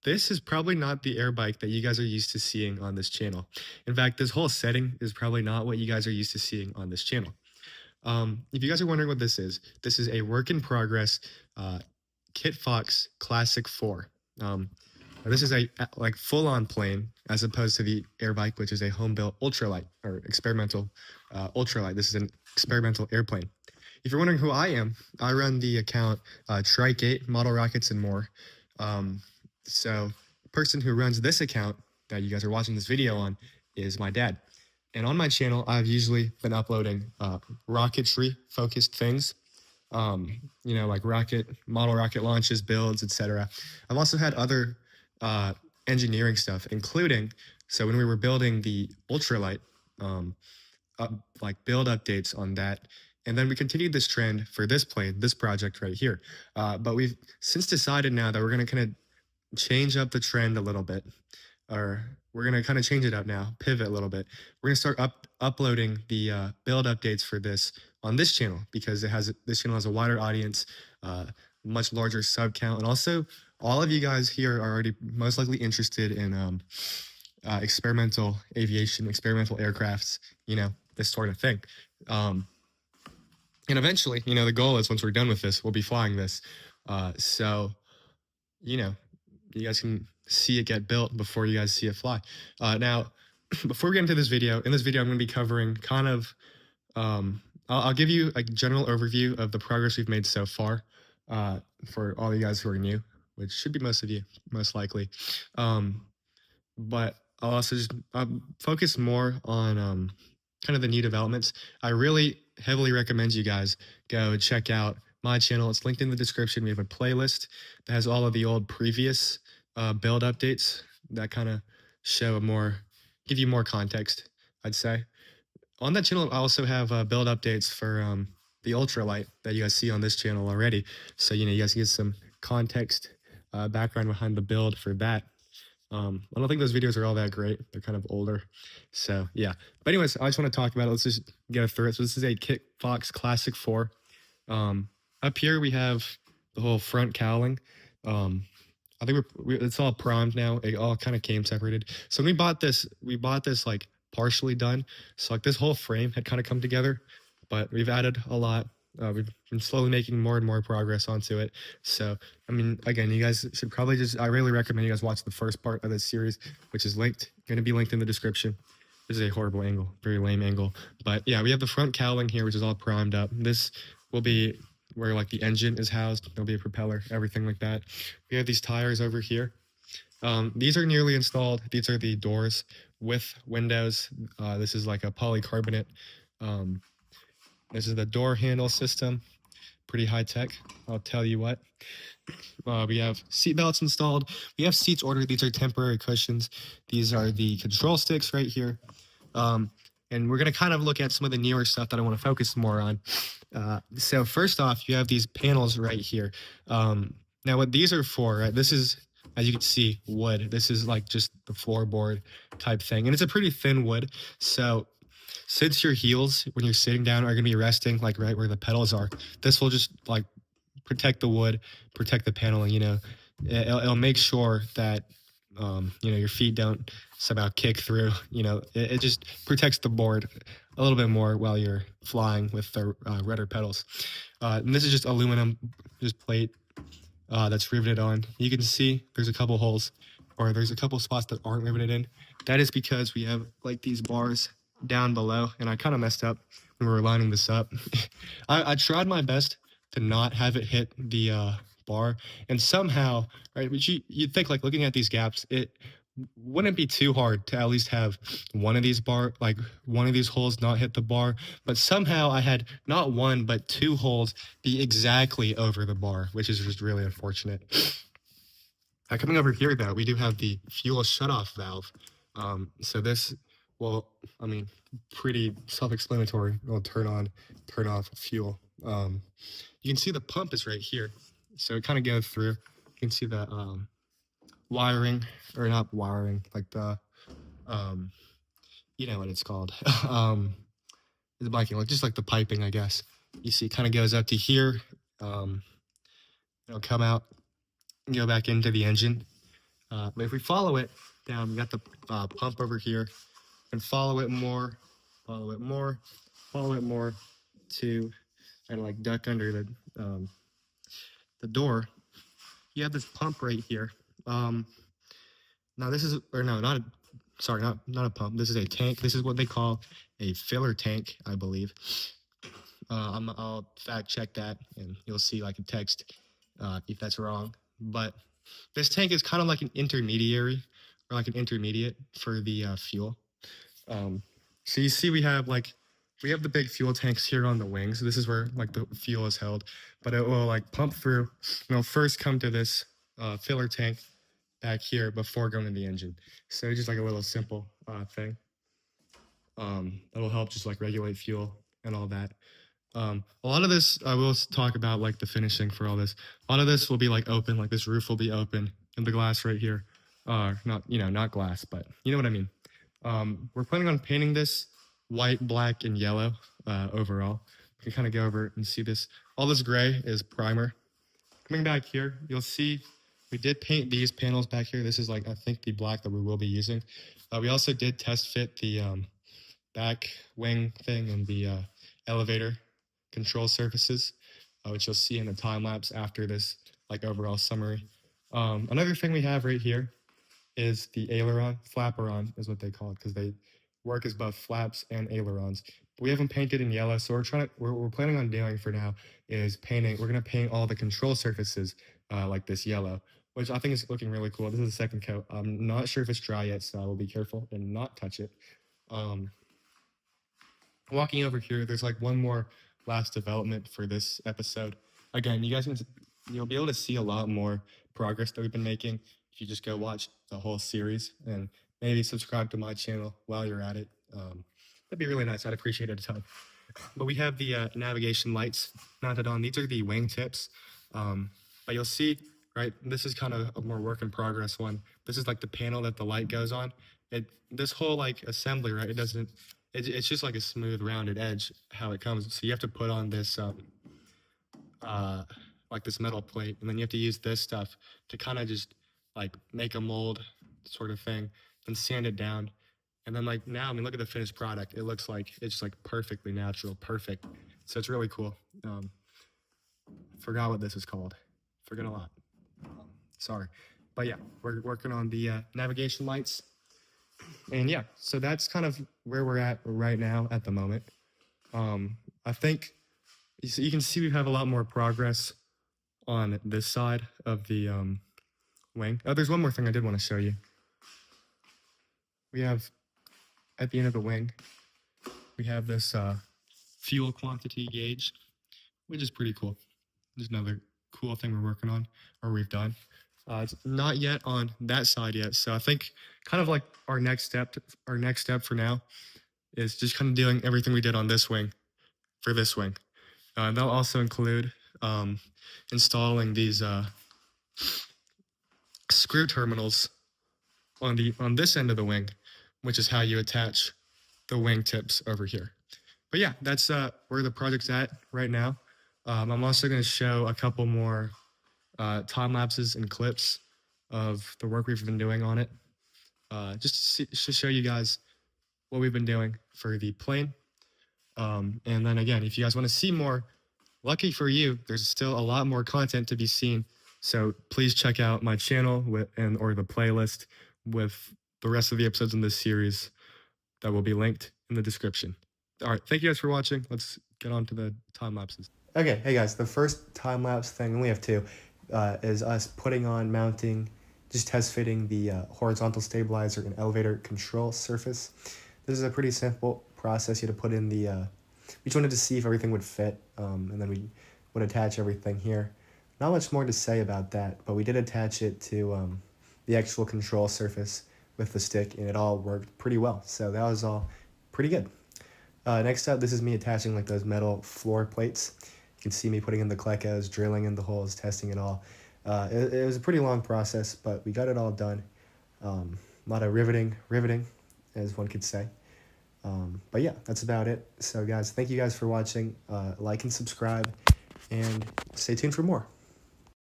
this is probably not the air bike that you guys are used to seeing on this channel. In fact, this whole setting is probably not what you guys are used to seeing on this channel. If you guys are wondering what this is a work in progress uh, Kitfox Classic 4. This is a like full-on plane as opposed to the air bike, which is a home-built ultralight or experimental ultralight. This is an experimental airplane. If you're wondering who I am, I run the account Trike8 Model Rockets and More. So the person who runs this account that you guys are watching this video on is my dad. And on my channel, I've usually been uploading rocketry focused things, like model rocket launches, builds, etc. I've also had other engineering stuff, including, so when we were building the ultralight, like build updates on that. And then we continued this trend for this plane, this project right here. But we've since decided now that we're going to kind of change up the trend a little bit, or we're going to kind of change it up now, pivot a little bit. We're going to start uploading the build updates for this on this channel because this channel has a wider audience, much larger sub count, and also all of you guys here are already most likely interested in experimental aviation, experimental aircrafts, this sort of thing. And eventually, the goal is once we're done with this, we'll be flying this. So, you guys can see it get built before you guys see it fly. Now, before we get into this video, I'm going to be covering kind of, I'll give you a general overview of the progress we've made so far for all you guys who are new, which should be most of you, most likely. But I'll also just focus more on kind of the new developments. I really heavily recommend you guys go check out my channel. It's linked in the description. We have a playlist that has all of the old previous build updates that kind of give you more context, I'd say. On that channel, I also have build updates for the ultralight that you guys see on this channel already. So, you guys get some context, background behind the build for that. I don't think those videos are all that great. They're kind of older. So, yeah. But anyways, I just want to talk about it. Let's just get through it. So this is a Kitfox Classic 4. Up here, we have the whole front cowling. I think it's all primed now. It all kind of came separated. So when we bought this like partially done. So like this whole frame had kind of come together, but we've added a lot. We've been slowly making more and more progress onto it. So, I mean, again, you guys should probably I really recommend you guys watch the first part of this series, which is going to be linked in the description. This is a horrible angle, very lame angle. But yeah, we have the front cowling here, which is all primed up. This will be where like the engine is housed. There'll be a propeller, everything like that. We have these tires over here. These are nearly installed. These are the doors with windows. This is like a polycarbonate. This is the door handle system. Pretty high tech, I'll tell you what. We have seat belts installed. We have seats ordered. These are temporary cushions. These are the control sticks right here. And we're going to kind of look at some of the newer stuff that I want to focus more on. So first off, you have these panels right here. Now what these are for, right? This is, as you can see, wood. This is like just the floorboard type thing. And it's a pretty thin wood. So since your heels, when you're sitting down, are going to be resting like right where the pedals are, this will just like protect the wood, protect the paneling, it'll make sure that, your feet don't somehow kick through, it just protects the board a little bit more while you're flying with the rudder pedals. And this is just aluminum, just plate that's riveted on. You can see there's a couple holes, or there's a couple spots that aren't riveted in. That is because we have like these bars down below, and I kind of messed up when we were lining this up. I tried my best to not have it hit the bar, and somehow, right, but you'd think like looking at these gaps, it wouldn't be too hard to at least have one of these holes not hit the bar, but somehow I had not one but two holes be exactly over the bar, which is just really unfortunate. Coming over here though, we do have the fuel shutoff valve. So this, well, I mean, pretty self-explanatory. It'll turn on, turn off fuel. You can see the pump is right here. So it kind of goes through. You can see the wiring, or not wiring, like the, you know what it's called. It's blanking, like just like the piping, I guess. You see it kind of goes up to here. It'll come out and go back into the engine. But if we follow it down, we got the pump over here, and follow it more, follow it more, follow it more to kind of like duck under the door. You have this pump right here. Now this is, or no, not a, sorry, not a pump. This is a tank. This is what they call a filler tank, I believe. I'll fact check that, and you'll see like a text if that's wrong. But this tank is kind of like an intermediary, or like an intermediate for the fuel. So you see we have the big fuel tanks here on the wings. This is where like the fuel is held, but it will like pump through. First come to this filler tank back here before going to the engine. So just like a little simple thing that'll help just like regulate fuel and all that. A lot of this, I will talk about like the finishing for all this. A lot of this will be like open, like this roof will be open, and the glass right here, not glass, but you know what I mean. We're planning on painting this white, black, and yellow overall. You can kind of go over and see this. All this gray is primer. Coming back here, you'll see we did paint these panels back here. This is like, I think, the black that we will be using. We also did test fit the back wing thing and the elevator control surfaces, which you'll see in the time lapse after this like overall summary. Another thing we have right here is the aileron, flaperon is what they call it, because they work as both flaps and ailerons. We haven't painted in yellow, so we're planning on doing for now is painting. We're gonna paint all the control surfaces like this yellow, which I think is looking really cool. This is the second coat. I'm not sure if it's dry yet, so I will be careful and not touch it. Walking over here, there's like one more last development for this episode. Again, you'll be able to see a lot more progress that we've been making if you just go watch the whole series, and maybe subscribe to my channel while you're at it. That'd be really nice. I'd appreciate it a ton. But we have the navigation lights mounted on. These are the wingtips. But you'll see, right, this is kind of a more work in progress one. This is like the panel that the light goes on. This whole like assembly, right, it's just like a smooth rounded edge how it comes. So you have to put on this like this metal plate, and then you have to use this stuff to kind of just like make a mold sort of thing, then sand it down. And then like now, I mean, look at the finished product. It looks like it's just like perfectly natural, perfect. So it's really cool. Forgot what this is called. Forget a lot. Sorry. But yeah, we're working on the navigation lights. And yeah, so that's kind of where we're at right now at the moment. I think you can see we have a lot more progress on this side of the wing. Oh, there's one more thing I did want to show you. We have, at the end of the wing, we have this fuel quantity gauge, which is pretty cool. There's another cool thing we're working on, or we've done. It's not yet on that side yet, so I think kind of like our next step for now is just kind of doing everything we did on this wing for this wing. That'll also include installing these screw terminals on this end of the wing, which is how you attach the wing tips over here. But yeah, that's where the project's at right now. I'm also going to show a couple more time lapses and clips of the work we've been doing on it, just to show you guys what we've been doing for the plane. And then again, if you guys want to see more, lucky for you, there's still a lot more content to be seen. So please check out my channel or the playlist with the rest of the episodes in this series that will be linked in the description. All right, thank you guys for watching. Let's get on to the time lapses. Okay, hey guys, the first time lapse thing, we only have two, is us mounting, just test fitting the horizontal stabilizer and elevator control surface. This is a pretty simple process. You had to put in we just wanted to see if everything would fit, and then we would attach everything here. Not much more to say about that, but we did attach it to the actual control surface with the stick, and it all worked pretty well. So that was all pretty good. Next up, this is me attaching like those metal floor plates. You can see me putting in the clecos, drilling in the holes, testing it all. It was a pretty long process, but we got it all done. A lot of riveting, as one could say. But yeah, that's about it. So guys, thank you guys for watching. Like and subscribe, and stay tuned for more.